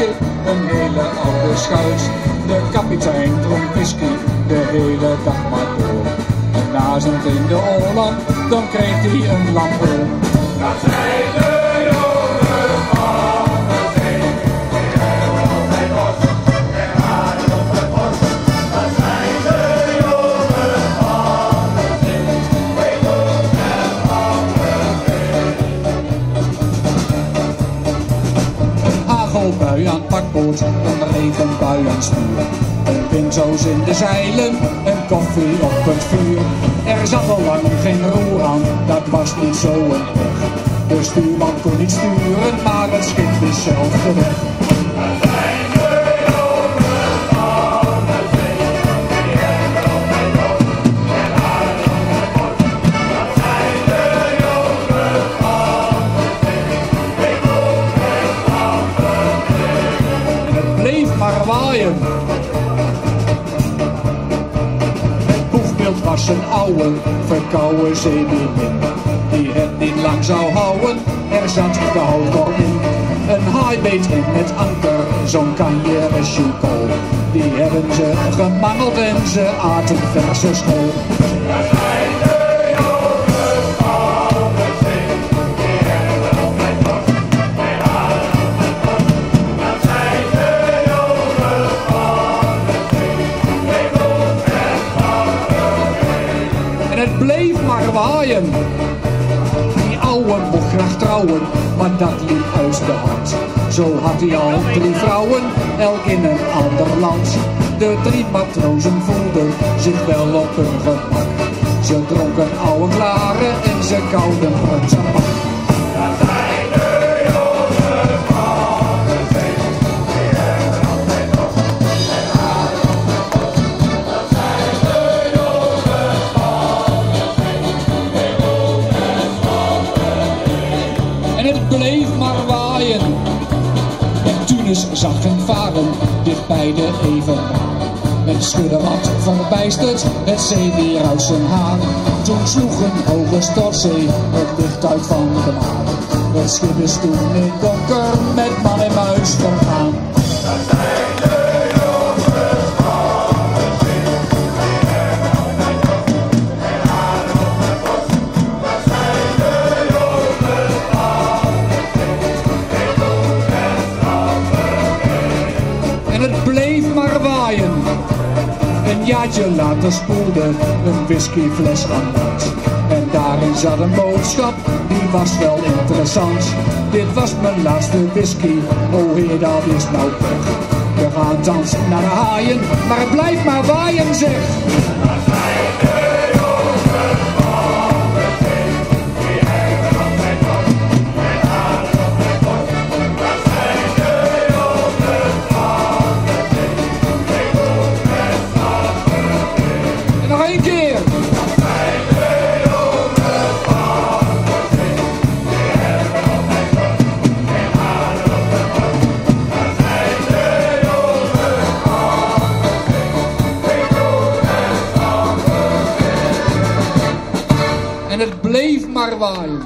schip, een hele oude schuit. De kapitein dronk whisky de hele dag maar door. En na zijn vrienden oorlog, dan kreeg hij een lampoor. Dat zijn de jongens van de zee, die hebben altijd bos en haren op het bos. Dat zijn de jongens van de zee, wij doen het andere weer. Een hagelbui aan het pakboord, een regenbui aan het stuur. Een windzoos in de zeilen, een koffie op het vuur. Er zat al lang geen roer aan, dat was niet zo een weg. De stuurman kon niet sturen, maar het schip is zelf de weg. Dat zijn de jongens van de zee, die hebben altijd bos en haren op het bos. Dat zijn de jongens van de zee, wij doen het andere weer. En het bleef maar waaien. Het boegbeeld was een oude, verkoude zeemeermin, die het niet lang zou houden, er zat de houtbal in. Een haai beet in het anker, zo'n kanjeresje kool. Die hebben ze gemangeld en ze aten verse school. Dat zijn de jongens van de zee, die hebben altijd bos en haren op het bos. Dat zijn de jongens van de zee, wij doen het andere weer. En het bleef maar waaien. Die ouwe mocht graag trouwen, maar dat liep uit de hand. Zo had hij al 3 vrouwen, elk in een ander land. De 3 matrozen voelden zich wel op hun gemak. Ze dronken oude klaren en ze kouden hun tabak. Dat zijn de jongens van de zee, die hebben altijd bos en haren op het bos. Dat zijn de jongens van de zee, wij doen het andere weer. En het bleef maar waaien. En Tunis zag hen varen, dicht bij de evenaar. Men schudde wat verbijsterd, het zeewier uit zijn haar. Toen sloeg een hoge stortzee het licht uit van de maan. Het schip is toen in donker met man en muis vergaan. Dat zijn de jongens van de zee, die hebben altijd bos en haren op het bos. Dat zijn de jongens van de zee, wij doen het andere weer. En het bleef maar waaien. Een jaartje later spoelde een whiskyfles aan land. En daarin zat een boodschap, die was wel interessant. Dit was mijn laatste whisky, o heer dat is nou pech. We gaan dansen naar de haaien, maar het blijft maar waaien zeg. Dat zijn de jongens van de zee, die hebben altijd bos en haren op het bos. Dat zijn de jongens van de zee, wij doen het andere weer. En nog 1 keer. Dat zijn de jongens van de zee, die hebben altijd bos en haren op het bos. Dat zijn de jongens van de zee, wij doen het andere weer. En het bleef maar waaien.